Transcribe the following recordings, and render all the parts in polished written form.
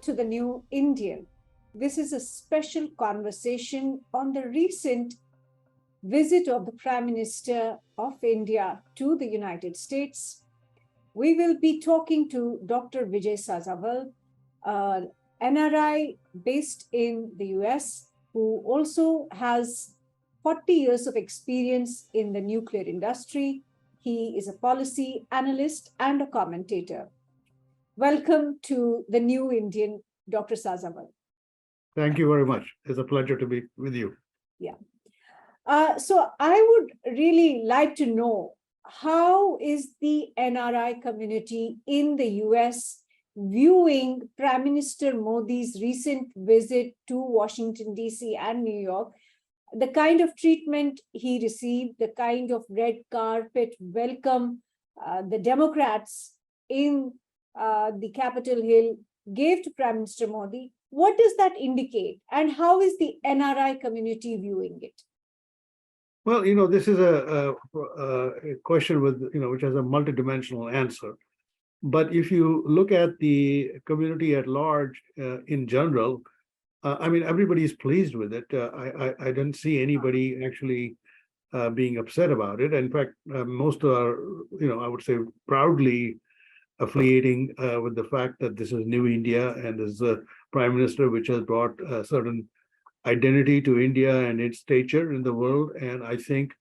to the New Indian. This is a special conversation on the recent visit of the Prime Minister of India to the United States. We will be talking to Dr. Vijay Sazawal, an NRI based in the US, who also has 40 years of experience in the nuclear industry. He is a policy analyst and a commentator. Welcome to the New Indian, Dr. Sazawal. Thank you very much. It's a pleasure to be with you. Yeah. So I would really like to know, how is the NRI community in the US viewing Prime Minister Modi's recent visit to Washington, D.C. and New York, the kind of treatment he received, the kind of red carpet welcome the Democrats in the Capitol Hill gave to Prime Minister Modi? What does that indicate? And how is the NRI community viewing it? Well, this is a question with, which has a multidimensional answer. But if you look at the community at large in general, everybody is pleased with it. I didn't see anybody actually being upset about it. In fact, most are, I would say, proudly affiliating with the fact that this is New India and this is a prime minister which has brought a certain identity to India and its stature in the world. And I think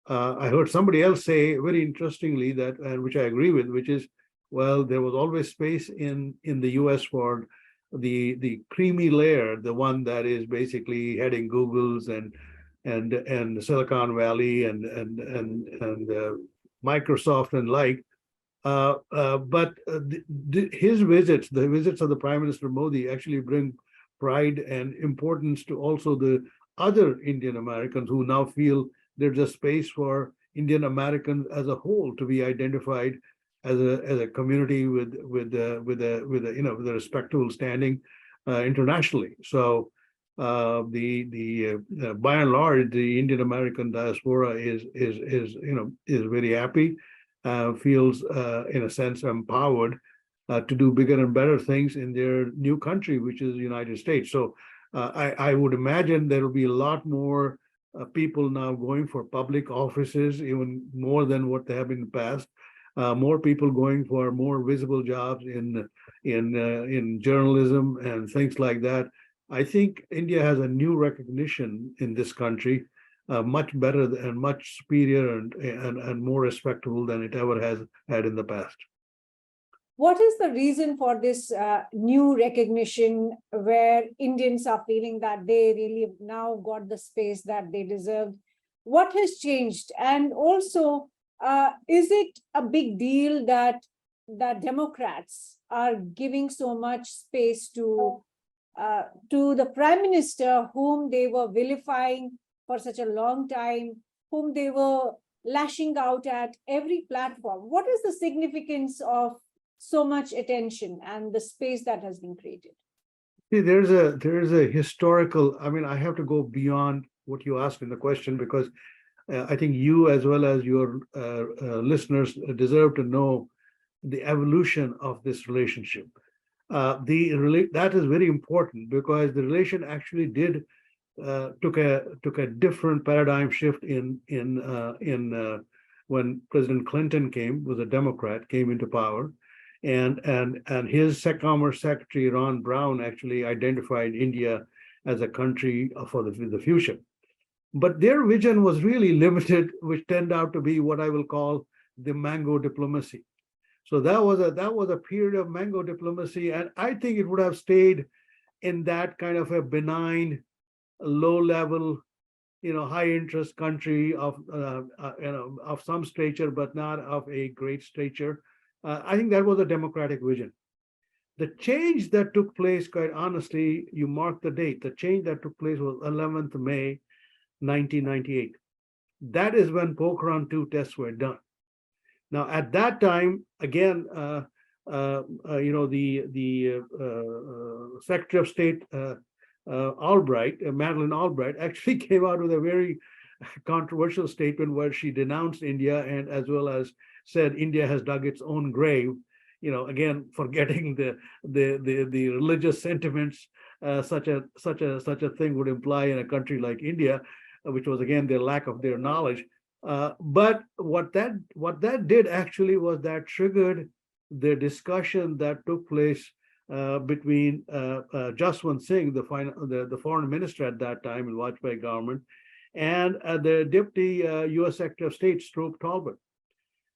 I heard somebody else say very interestingly that, which I agree with, which is, well, there was always space in the US for the creamy layer, the one that is basically heading Google's and Silicon Valley and Microsoft and like. But his visits, the visits of the Prime Minister Modi, actually bring pride and importance to also the other Indian Americans who now feel there's a space for Indian Americans as a whole to be identified as a community with a respectable standing internationally. So the by and large, the Indian American diaspora is very happy. Feels in a sense empowered to do bigger and better things in their new country, which is the United States. So I would imagine there will be a lot more people now going for public offices, even more than what they have in the past. More people going for more visible jobs in journalism and things like that. I think India has a new recognition in this country, much better and much superior and more respectable than it ever has had in the past. What is the reason for this new recognition where Indians are feeling that they really now got the space that they deserved? What has changed? And also, is it a big deal that Democrats are giving so much space to the Prime Minister, whom they were vilifying for such a long time, whom they were lashing out at every platform? What is the significance of so much attention and the space that has been created? See, there is a historical, I have to go beyond what you asked in the question, because I think you, as well as your listeners, deserve to know the evolution of this relationship. That is very important, because the relation actually took a different paradigm shift in when President Clinton was a Democrat, came into power, and his Commerce Secretary Ron Brown actually identified India as a country for the future. But their vision was really limited, which turned out to be what I will call the mango diplomacy. So that was a period of mango diplomacy, and I think it would have stayed in that kind of a benign, low-level, high-interest country of some stature, but not of a great stature. I think that was a democratic vision. The change that took place, quite honestly, you mark the date. The change that took place was 11th May, 1998. That is when Pokhran 2 tests were done. Now, at that time, again, the Secretary of State Albright, Madeleine Albright, actually came out with a very controversial statement where she denounced India and as well as said India has dug its own grave again, forgetting the religious sentiments such a thing would imply in a country like India, which was again their lack of their knowledge. But what that did actually was that triggered the discussion that took place between Jaswant Singh, the foreign minister at that time in Vajpayee government, and the deputy U.S. Secretary of State, Stroop Talbot.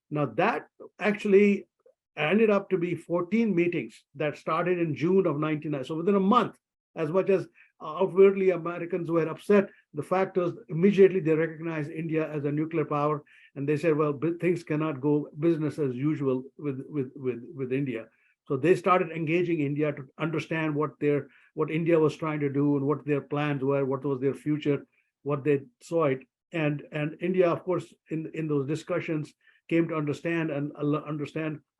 Now that actually ended up to be 14 meetings that started in June of 1990. So within a month, as much as outwardly Americans were upset, the fact was immediately they recognized India as a nuclear power, and they said, well, things cannot go business as usual with India. So they started engaging India to understand what India was trying to do and what their plans were, what was their future, what they saw it. And India, of course, in those discussions came to understand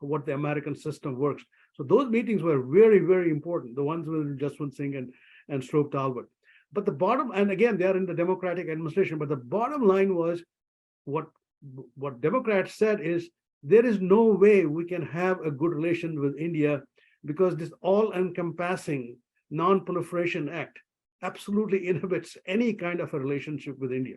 what the American system works. So those meetings were very, very important, the ones with Jaswant Singh and Stroop Talbot. But the bottom, and again, they are in the Democratic administration, but the bottom line was what Democrats said is there is no way we can have a good relation with India because this all-encompassing Non-Proliferation Act absolutely inhibits any kind of a relationship with India.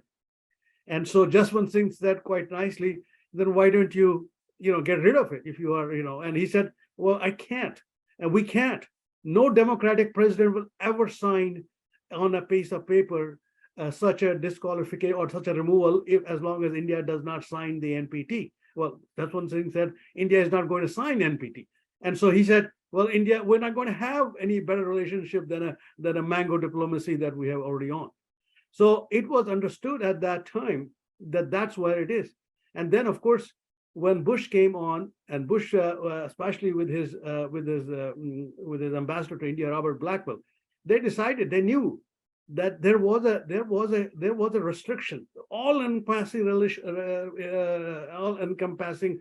And so Jaswant Singh said quite nicely, then why don't you, get rid of it if you are, and he said, well, I can't, and we can't. No democratic president will ever sign on a piece of paper such a disqualification or such a removal as long as India does not sign the NPT. Well, that's one thing said, India is not going to sign NPT. And so he said, well, India, we're not going to have any better relationship than a mango diplomacy that we have already on. So it was understood at that time that that's where it is. And then, of course, when Bush came on, and Bush, especially with his ambassador to India, Robert Blackwell, they knew that there was a restriction, all-encompassing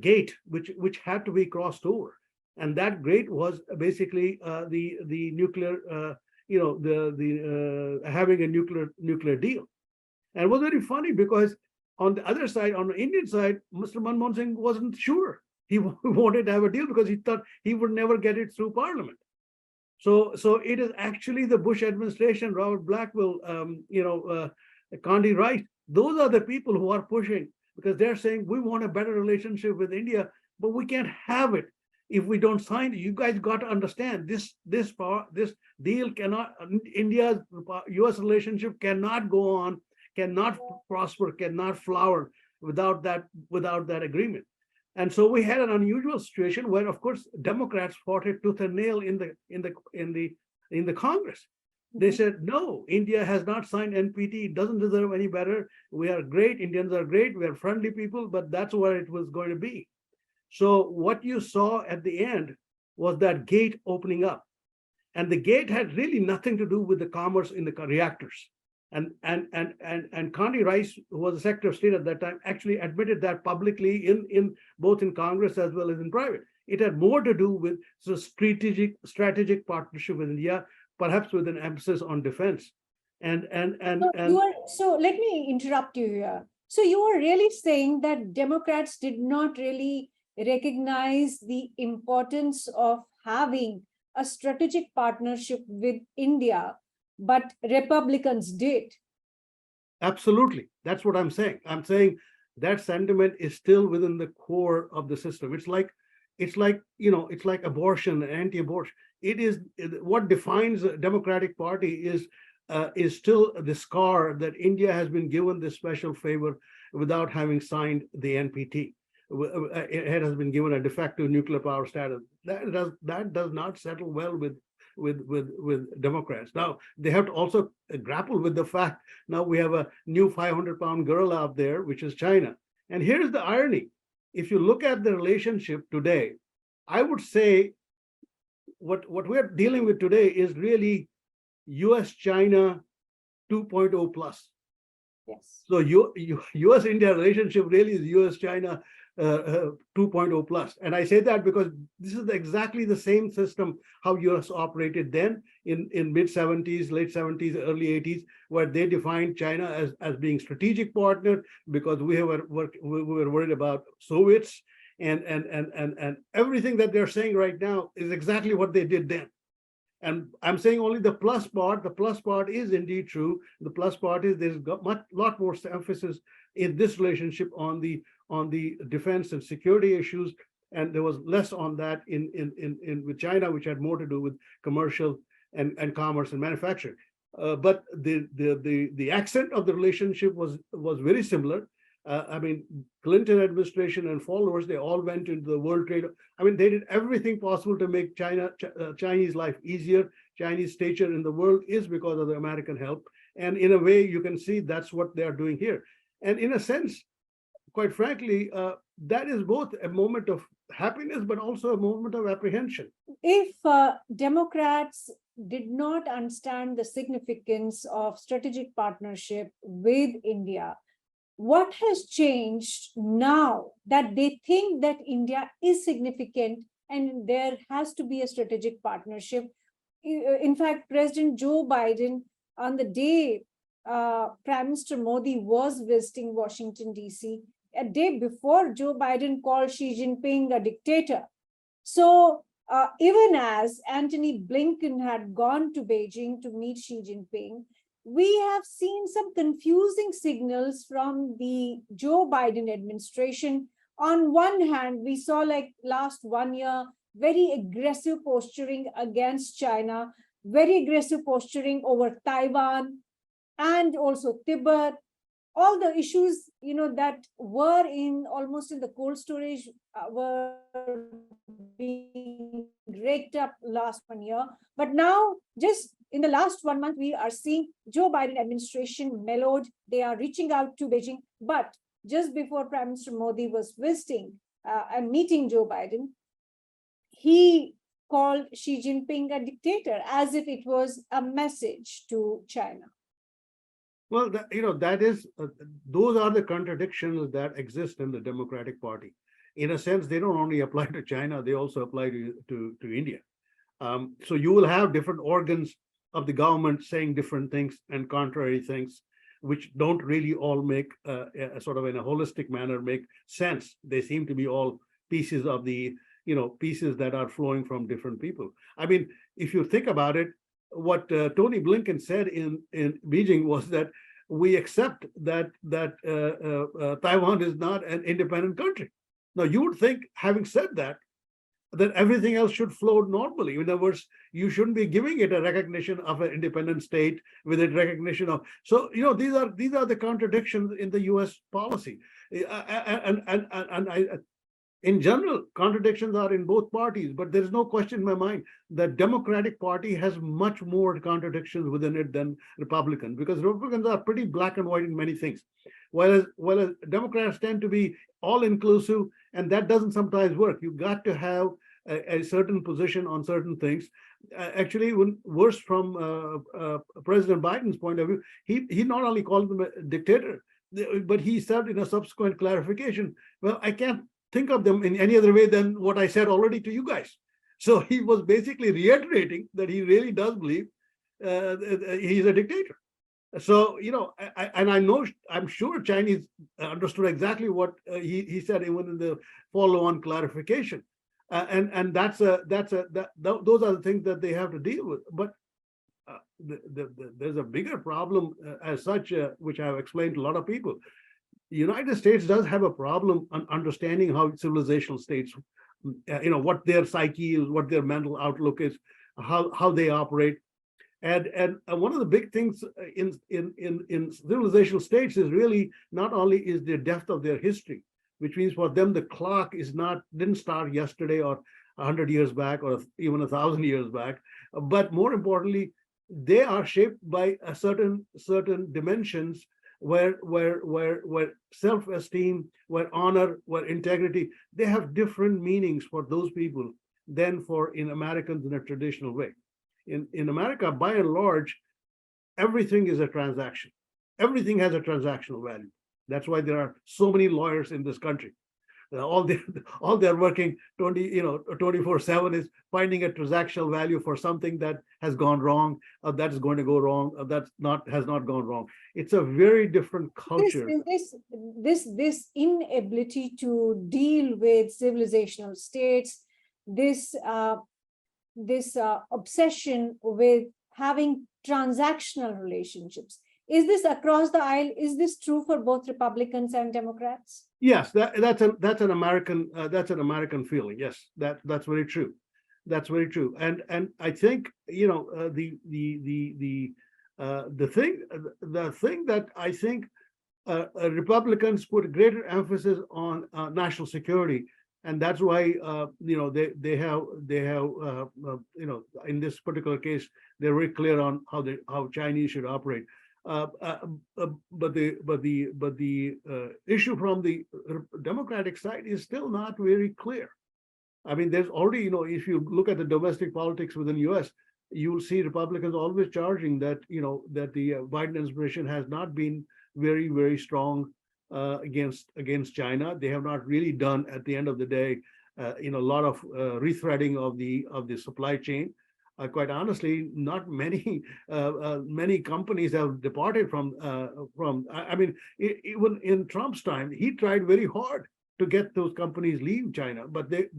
gate which had to be crossed over, and that gate was basically the nuclear, having a nuclear deal. And it was very funny because on the other side, on the Indian side, Mr. Manmohan Singh wasn't sure. He wanted to have a deal because he thought he would never get it through Parliament. So it is actually the Bush administration, Robert Blackwell, Condi Rice. Those are the people who are pushing because they're saying we want a better relationship with India, but we can't have it if we don't sign it. You guys got to understand this deal cannot. India's U.S. relationship cannot go on, cannot prosper, cannot flower without that agreement. And so we had an unusual situation where, of course, Democrats fought it tooth and nail in the Congress. They said, no, India has not signed NPT. It doesn't deserve any better. We are great. Indians are great. We are friendly people, but that's where it was going to be. So what you saw at the end was that gate opening up. And the gate had really nothing to do with the commerce in the reactors. And Condi Rice, who was the Secretary of State at that time, actually admitted that publicly in both in Congress as well as in private. It had more to do with strategic partnership with India, perhaps with an emphasis on defense. So let me interrupt you here. So you are really saying that Democrats did not really recognize the importance of having a strategic partnership with India, but Republicans did. Absolutely. That's what I'm saying. I'm saying that sentiment is still within the core of the system. It's like abortion, anti-abortion. It is what defines the Democratic Party is still the scar that India has been given this special favor without having signed the NPT. It has been given a de facto nuclear power status. That does not settle well with Democrats. Now they have to also grapple with the fact now we have a new 500-pound girl out there, which is China. And here's the irony: if you look at the relationship today, I would say what we're dealing with today is really U.S.-China 2.0 plus. Yes. So U.S.-India relationship really is U.S.-China 2.0 plus. And I say that because this is exactly the same system how US operated then in mid-70s, late 70s, early 80s, where they defined China as being strategic partner because we were worried about Soviets, and everything that they're saying right now is exactly what they did then. And I'm saying only the plus part. The plus part is indeed true. The plus part is there's got lot more emphasis in this relationship on the defense and security issues, and there was less on that in with China, which had more to do with commercial and commerce and manufacturing. But the accent of the relationship was very similar. I mean, Clinton administration and followers, they all went into the World Trade. I mean, they did everything possible to make Chinese life easier. Chinese stature in the world is because of the American help. And in a way, you can see that's what they are doing here. And in a sense, quite frankly, that is both a moment of happiness, but also a moment of apprehension. If Democrats did not understand the significance of strategic partnership with India, what has changed now that they think that India is significant and there has to be a strategic partnership? In fact, President Joe Biden, on the day Prime Minister Modi was visiting Washington, D.C., a day before, Joe Biden called Xi Jinping a dictator. So even as Antony Blinken had gone to Beijing to meet Xi Jinping, we have seen some confusing signals from the Joe Biden administration. On one hand, we saw like last 1 year, very aggressive posturing against China, very aggressive posturing over Taiwan and also Tibet. All the issues, that were almost in the cold storage were being raked up last 1 year. But now, just in the last 1 month, we are seeing Joe Biden administration mellowed. They are reaching out to Beijing. But just before Prime Minister Modi was visiting and meeting Joe Biden, he called Xi Jinping a dictator, as if it was a message to China. Well, that is, those are the contradictions that exist in the Democratic Party. In a sense, they don't only apply to China, they also apply to India. So you will have different organs of the government saying different things and contrary things, which don't really all make, sort of in a holistic manner, make sense. They seem to be all pieces of the, pieces that are flowing from different people. I mean, if you think about it, what Tony Blinken said in Beijing was that we accept that Taiwan is not an independent country. Now, you would think, having said that everything else should flow normally. In other words, you shouldn't be giving it a recognition of an independent state with a recognition of. So, these are the contradictions in the U.S. policy, and I. In general, contradictions are in both parties, but there is no question in my mind that Democratic Party has much more contradictions within it than Republicans, because Republicans are pretty black and white in many things, whereas Democrats tend to be all-inclusive, and that doesn't sometimes work. You've got to have a certain position on certain things. Actually, worse from President Biden's point of view, he not only called them a dictator, but he said in a subsequent clarification, well, I can't think of them in any other way than what I said already to you guys. So he was basically reiterating that he really does believe he's a dictator. So, I'm sure Chinese understood exactly what he said even in the follow-on clarification. And those are the things that they have to deal with. But there's a bigger problem as such, which I've explained to a lot of people. The United States does have a problem on understanding how civilizational states, what their psyche is, what their mental outlook is, how they operate. And one of the big things in civilizational states is really not only is the depth of their history, which means for them the clock didn't start yesterday or 100 years back or even 1,000 years back, but more importantly, they are shaped by a certain dimensions where self-esteem, where honor, where integrity, they have different meanings for those people than for in Americans in a traditional way. In America, by and large, everything is a transaction. Everything has a transactional value. That's why there are so many lawyers in this country. All they all they're working 24/7 is finding a transactional value for something that has gone wrong, or that is going to go wrong, or that's not has not gone wrong. It's a very different This, culture. this inability to deal with civilizational states, this obsession with having transactional relationships. Is this across the aisle? Is this true for both Republicans and Democrats? Yes, that's an American feeling. Yes, that's very true. That's very true. And I think the thing that I think Republicans put greater emphasis on national security, and that's why they have in this particular case they're very clear on how Chinese should operate. But the issue from the Democratic side is still not very clear. I mean, there's already, if you look at the domestic politics within the U.S., you will see Republicans always charging that that the Biden administration has not been very, very strong against China. They have not really done, at the end of the day, a lot of rethreading of the supply chain. Quite honestly, not many many companies have departed from. I mean, even in Trump's time, he tried very hard to get those companies leave China, but they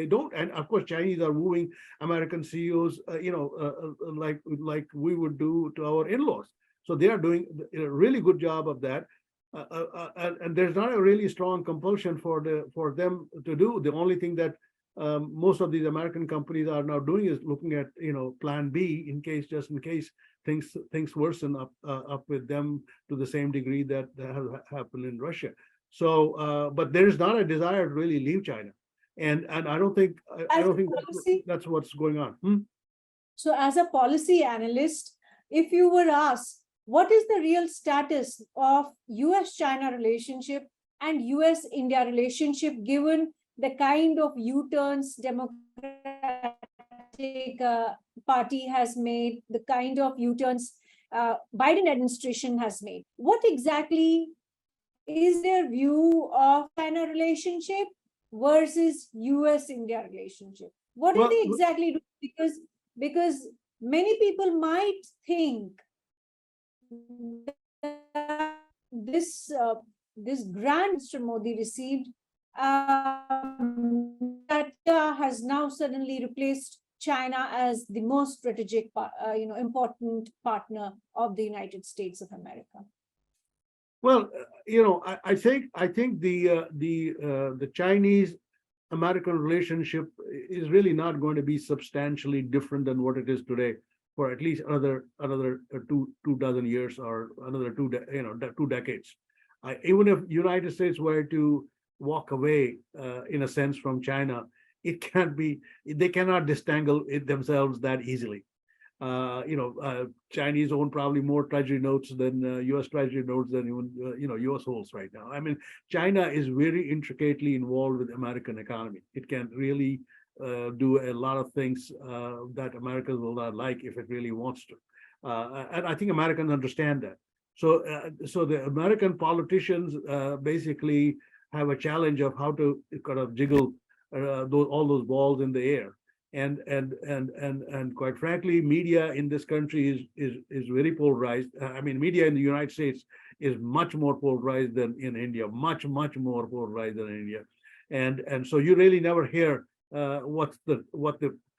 don't. And of course, Chinese are wooing American CEOs, like we would do to our in-laws. So they are doing a really good job of that. And there's not a really strong compulsion for them to do. The only thing that most of these American companies are now doing is looking at plan B just in case things worsen up with them to the same degree that has happened in Russia. So, but there is not a desire to really leave China, and I don't think that's what's going on. So, as a policy analyst, if you were asked what is the real status of US-China relationship and US-India relationship, given the kind of U-turns Democratic Party has made, the kind of U-turns Biden administration has made, what exactly is their view of China relationship versus US-India relationship? What do they exactly do? Because many people might think that this grant Mr. Modi received that has now suddenly replaced China as the most strategic, important partner of the United States of America. Well, I think the Chinese American relationship is really not going to be substantially different than what it is today for at least another two dozen years, or another two decades. Even if United States were to walk away in a sense from China, they cannot disentangle it themselves that easily. Chinese own probably more treasury notes than U.S. treasury notes than even U.S. holds right now. I mean, China is very intricately involved with American economy. It can really do a lot of things that Americans will not like if it really wants to, and I think Americans understand that. So the American politicians basically have a challenge of how to kind of jiggle all those balls in the air. And quite frankly, media in this country is very polarized. I mean, media in the United States is much more polarized than in India, much more polarized than in India, and so you really never hear what the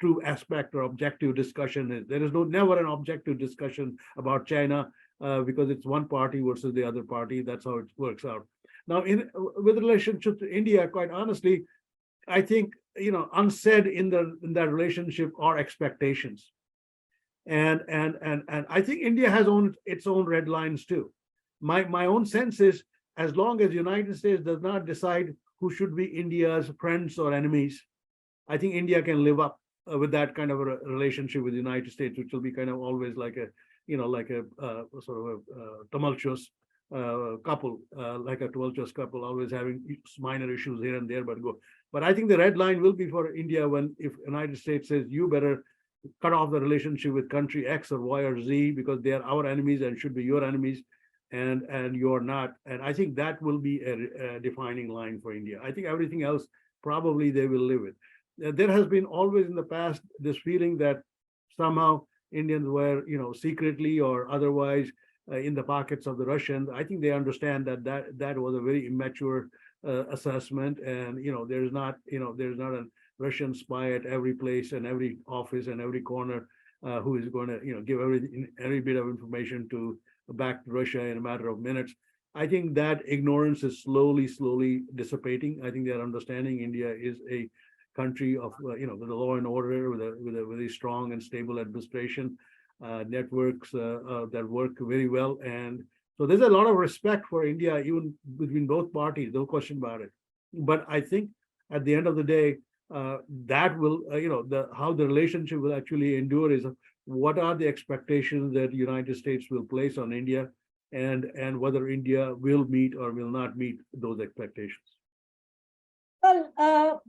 true aspect or objective discussion is. There is never an objective discussion about China because it's one party versus the other party. That's how it works out. Now, with relationship to India, quite honestly, I think unsaid in that relationship are expectations, and I think India has its own red lines too. My own sense is, as long as the United States does not decide who should be India's friends or enemies, I think India can live up with that kind of a relationship with the United States, which will be kind of always like a sort of a tumultuous couple, always having minor issues here and there, but I think the red line will be for India if United States says you better cut off the relationship with country X or Y or Z because they are our enemies and should be your enemies, and you're not. And I think that will be a defining line for India. I think everything else probably they will live with. There has been always in the past this feeling that somehow Indians were, secretly or otherwise in the pockets of the Russians. I think they understand that was a very immature assessment, and there's not a Russian spy at every place and every office and every corner who is going to give every bit of information back to Russia in a matter of minutes. I think that ignorance is slowly dissipating. I think they're understanding India is a country of with the law and order, with a very strong and stable administration, networks that work very well, and so there's a lot of respect for India even between both parties, no question about it. But I think at the end of the day, that will how the relationship will actually endure is what are the expectations that the United States will place on India, and whether India will meet or will not meet those expectations. Well,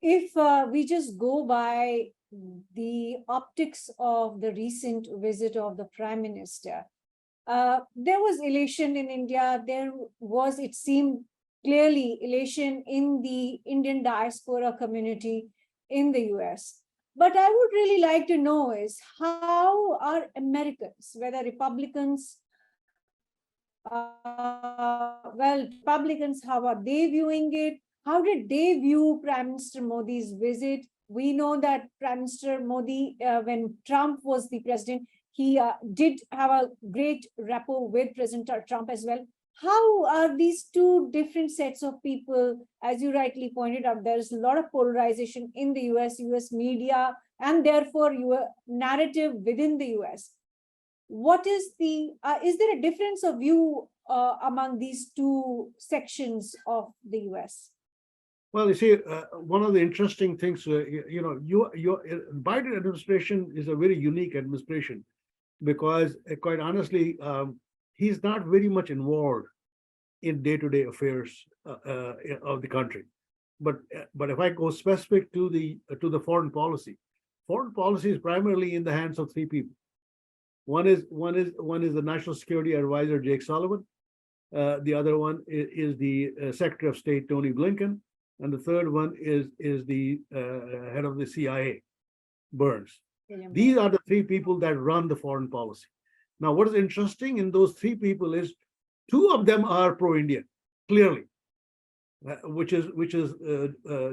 if we just go by the optics of the recent visit of the Prime Minister, there was elation in India. There was, it seemed clearly, elation in the Indian diaspora community in the US. But I would really like to know is how are Americans, whether Republicans, Republicans, how are they viewing it? How did they view Prime Minister Modi's visit? We know that Prime Minister Modi, when Trump was the president, he did have a great rapport with President Trump as well. How are these two different sets of people? As you rightly pointed out, there's a lot of polarization in the US media, and therefore your narrative within the US. What is there a difference of view among these two sections of the US? Well, you see, one of the interesting things, your Biden administration is a very unique administration because, quite honestly, he's not very much involved in day-to-day affairs of the country. But if I go specific to the foreign policy is primarily in the hands of three people. One is the National Security Advisor Jake Sullivan. The other one is the Secretary of State Tony Blinken. And the third one is the head of the CIA, Burns. These are the three people that run the foreign policy. Now, what is interesting in those three people is two of them are pro-Indian, clearly, which is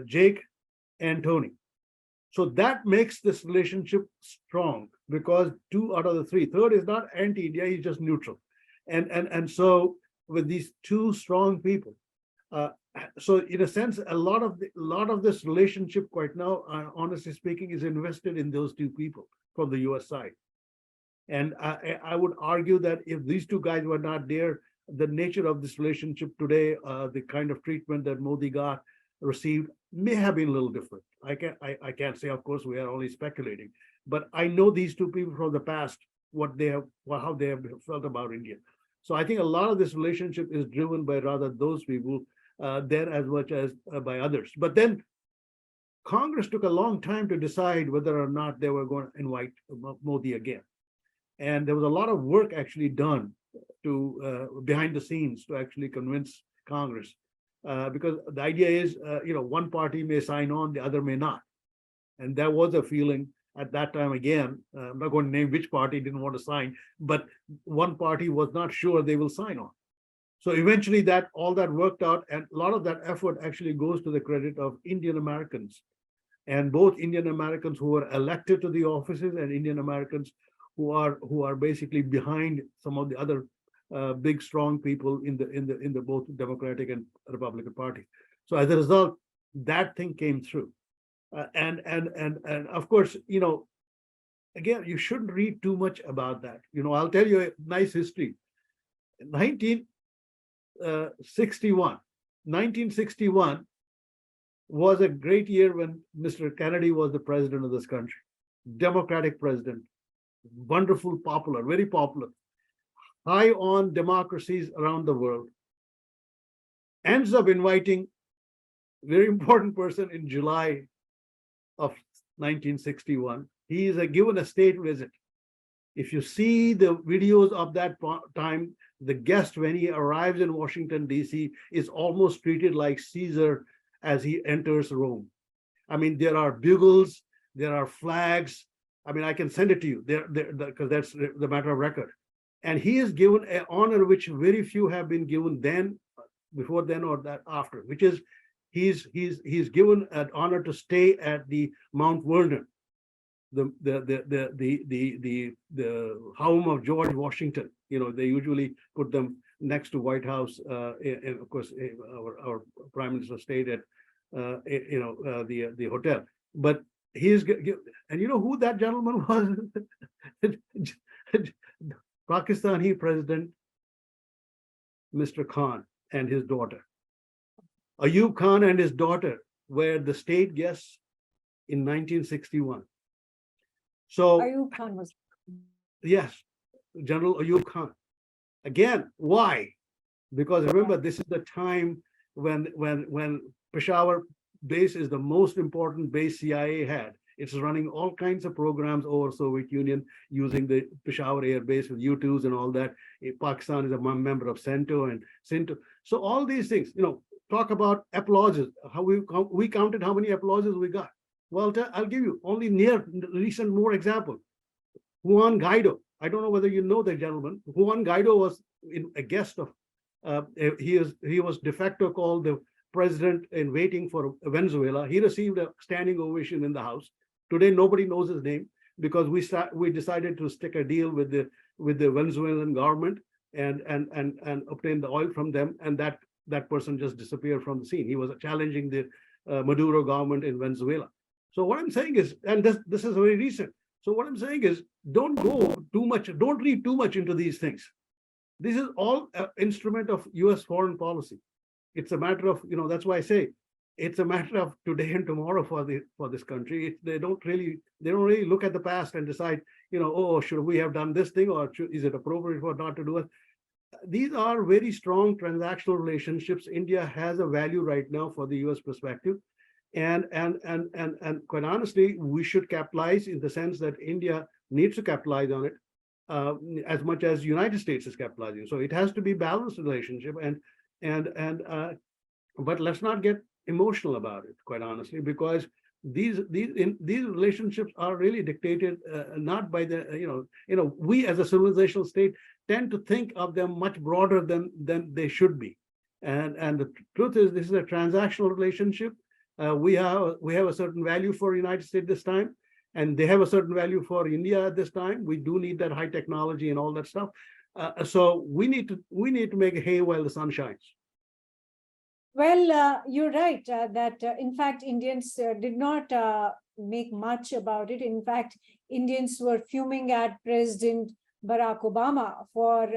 Jake and Tony. So that makes this relationship strong because two out of the three, third is not anti-India, he's just neutral. And so with these two strong people, so in a sense, a lot of this relationship right now, honestly speaking, is invested in those two people from the US side. And I would argue that if these two guys were not there, the nature of this relationship today, the kind of treatment that Modi received may have been a little different. I can't say, of course, we are only speculating, but I know these two people from the past, how they have felt about India. So I think a lot of this relationship is driven by rather those people than as much as by others. But then Congress took a long time to decide whether or not they were going to invite Modi again. And there was a lot of work actually done to behind the scenes to actually convince Congress, because the idea is, one party may sign on, the other may not. And there was a feeling at that time, again, I'm not going to name which party didn't want to sign, but one party was not sure they will sign on. So eventually all that worked out, and a lot of that effort actually goes to the credit of Indian Americans, and both Indian Americans who were elected to the offices and Indian Americans who are basically behind some of the other big strong people in the both Democratic and Republican party. So as a result, that thing came through, and of course, again, you shouldn't read too much about that. I'll tell you a nice history. 1961 was a great year when Mr. Kennedy was the president of this country, Democratic president, wonderful, popular, very popular, high on democracies around the world, ends up inviting a very important person in July of 1961. He is given a state visit. If you see the videos of that time, the guest, when he arrives in Washington, D.C., is almost treated like Caesar as he enters Rome. I mean, there are bugles, there are flags. I mean, I can send it to you there because that's the matter of record. And he is given an honor which very few have been given then, before then, or that after, which is he's given an honor to stay at the Mount Vernon, the home of George Washington. You know, they usually put them next to White House, and of course, our Prime Minister stayed at the hotel. But and you know who that gentleman was? Pakistani President Mr. Khan and his daughter. Ayub Khan and his daughter were the state guests in 1961. So Ayub Khan was. Yes, General Ayub Khan. Again, why? Because remember, this is the time when Peshawar base is the most important base CIA had. It's running all kinds of programs over Soviet Union using the Peshawar Air Base with U-2s and all that. Pakistan is a member of CENTO and CENTO. So all these things, talk about applauses. How we counted how many applauses we got. Well, I'll give you only recent more example. Juan Guaido. I don't know whether you know the gentleman. Juan Guaido was a guest of. He was de facto called the president in waiting for Venezuela. He received a standing ovation in the House. Today, nobody knows his name because we decided to stick a deal with the Venezuelan government and obtain the oil from them, and that person just disappeared from the scene. He was challenging the Maduro government in Venezuela. So what I'm saying is, and this is very recent. So what I'm saying is, don't go too much, don't read too much into these things. This is all an instrument of U.S. foreign policy. It's a matter of, that's why I say it's a matter of today and tomorrow for this country. They don't really look at the past and decide, oh, should we have done this thing, or is it appropriate for not to do it? These are very strong transactional relationships. India has a value right now for the U.S. perspective. And quite honestly, we should capitalize in the sense that India needs to capitalize on it as much as the United States is capitalizing. So it has to be balanced relationship, but let's not get emotional about it, quite honestly, because these relationships are really dictated not by the we as a civilizational state tend to think of them much broader than they should be, and the truth is this is a transactional relationship. We have a certain value for United States this time, and they have a certain value for India at this time. We do need that high technology and all that stuff. So we need to make hay while the sun shines. Well, you're right that in fact Indians did not make much about it. In fact, Indians were fuming at President Barack Obama for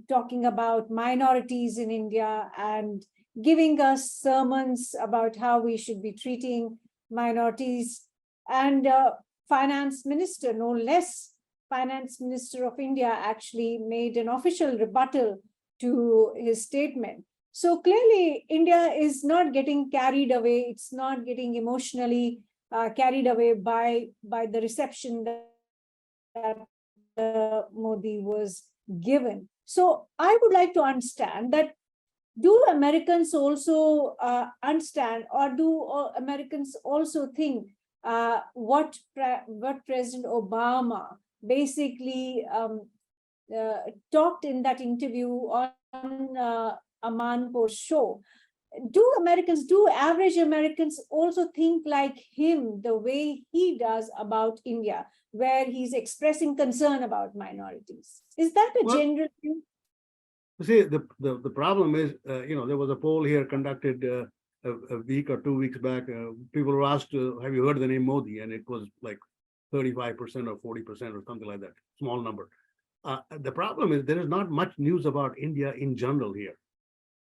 talking about minorities in India and giving us sermons about how we should be treating minorities. And Finance Minister, no less, Finance Minister of India actually made an official rebuttal to his statement. So clearly, India is not getting carried away. It's not getting emotionally carried away by the reception that Modi was given. So I would like to understand that, do Americans also understand, or do Americans also think what President Obama basically talked in that interview on Amanpour's show? Do average Americans also think like him the way he does about India, where he's expressing concern about minorities? Is that a general view? See, the problem is, there was a poll here conducted a week or 2 weeks back. People were asked, have you heard the name Modi? And it was like 35% or 40% or something like that, small number. The problem is there is not much news about India in general here.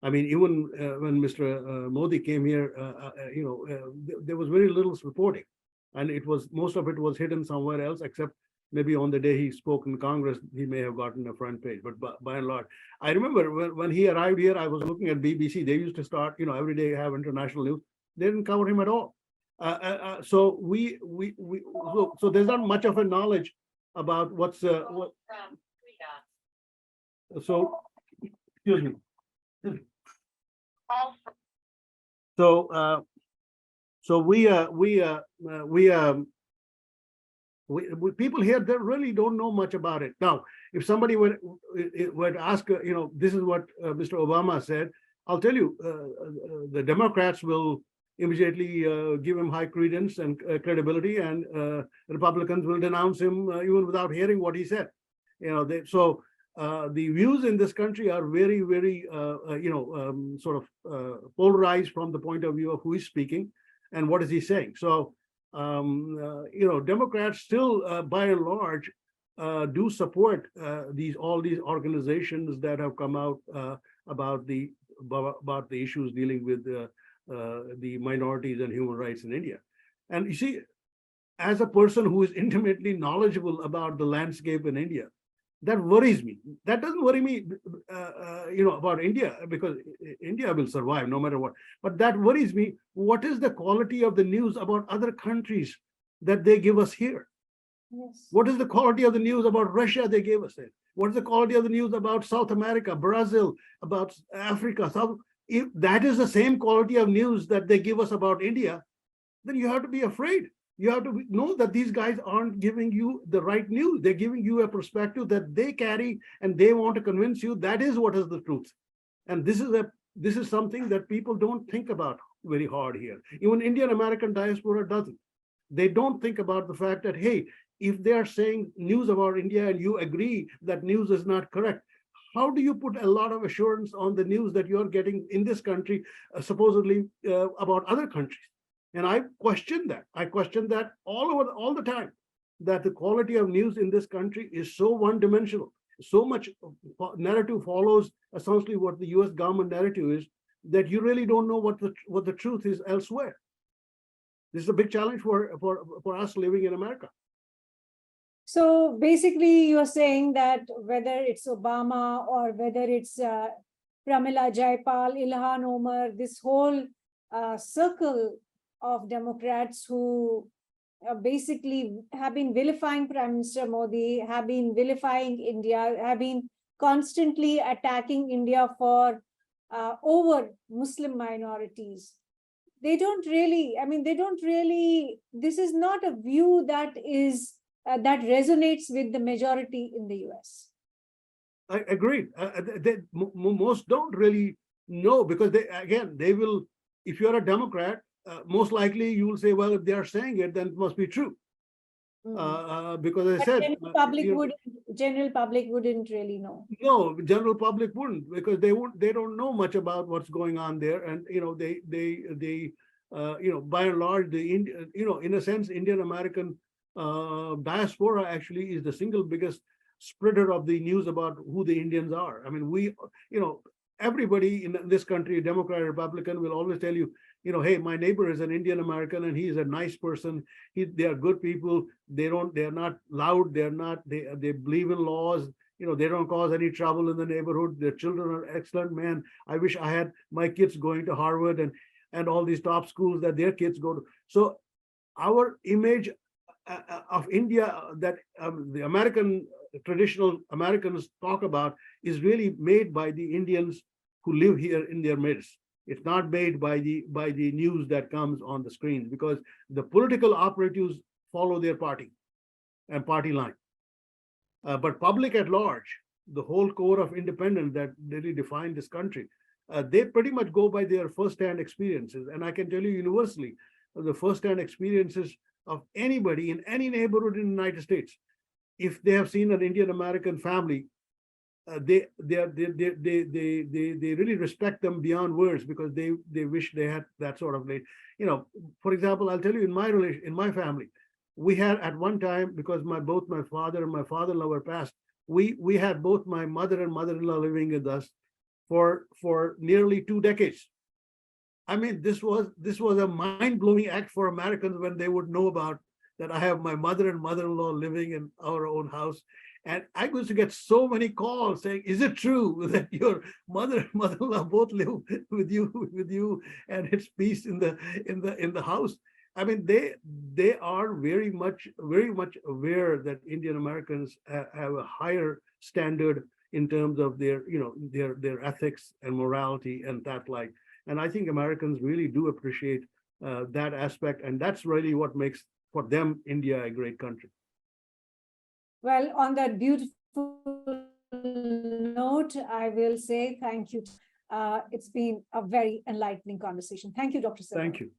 I mean, even when Mr. Modi came here, there was very little reporting, and most of it was hidden somewhere else, except maybe on the day he spoke in Congress, he may have gotten a front page. But by and large, I remember when he arrived here, I was looking at BBC. They used to start, every day have international news. They didn't cover him at all. So so there's not much of a knowledge about what's what. So, excuse me. So, so we people here that really don't know much about it. Now, if somebody would ask, this is what Mr. Obama said, I'll tell you, the Democrats will immediately give him high credence and credibility, and Republicans will denounce him even without hearing what he said. The views in this country are very, very, sort of polarized from the point of view of who is speaking and what is he saying. So, Democrats still, by and large, do support all these organizations that have come out about the issues dealing with the minorities and human rights in India. And you see, as a person who is intimately knowledgeable about the landscape in India, that worries me. That doesn't worry me, about India, because India will survive no matter what. But that worries me. What is the quality of the news about other countries that they give us here? Yes. What is the quality of the news about Russia they gave us there? What is the quality of the news about South America, Brazil, about Africa? If that is the same quality of news that they give us about India, then you have to be afraid. You have to know that these guys aren't giving you the right news. They're giving you a perspective that they carry, and they want to convince you that is what is the truth. And this is something that people don't think about very hard here. Even Indian American diaspora doesn't. They don't think about the fact that, hey, if they are saying news about India and you agree that news is not correct, how do you put a lot of assurance on the news that you're getting in this country, supposedly about other countries? And I question that. I question that all the time, that the quality of news in this country is so one-dimensional. So much narrative follows essentially what the US government narrative is, that you really don't know what the truth is elsewhere. This is a big challenge for us living in America. So basically, you're saying that whether it's Obama or whether it's Pramila Jayapal, Ilhan Omar, this whole circle of Democrats who basically have been vilifying Prime Minister Modi, have been vilifying India, have been constantly attacking India for over Muslim minorities. They don't really, this is not a view that is that resonates with the majority in the US. I agree. Most don't really know, because they will, if you're a Democrat, most likely you will say, well, if they are saying it, then it must be true. Because I said, general public wouldn't really know. No, general public wouldn't, because they don't know much about what's going on there, and they by and large, in a sense, Indian American diaspora actually is the single biggest spreader of the news about who the Indians are. I mean, everybody in this country, Democrat, Republican, will always tell you, hey, my neighbor is an Indian American and he is a nice person. They are good people. They're not loud. They believe in laws. They don't cause any trouble in the neighborhood. Their children are excellent, man. I wish I had my kids going to Harvard and all these top schools that their kids go to. So our image of India that the traditional Americans talk about is really made by the Indians who live here in their midst. It's not made by the news that comes on the screen, because the political operatives follow their party and party line. But public at large, the whole core of independence that really define this country, they pretty much go by their first-hand experiences. And I can tell you universally, the first-hand experiences of anybody in any neighborhood in the United States, if they have seen an Indian American family, they really respect them beyond words, because they wish they had that sort of, for example, I'll tell you, in my family, we had at one time, because both my father and my father-in-law were passed, we had both my mother and mother-in-law living with us for nearly 2 decades. I mean, this was a mind-blowing act for Americans when they would know about that I have my mother and mother-in-law living in our own house. And I used to get so many calls saying, is it true that your mother and mother-in-law both live with you and it's peace in the house? I mean, they are very much aware that Indian Americans have a higher standard in terms of their, their ethics and morality and that like. And I think Americans really do appreciate that aspect, and that's really what makes for them India a great country. Well, on that beautiful note, I will say thank you. It's been a very enlightening conversation. Thank you, Dr. Sazawal. Thank you.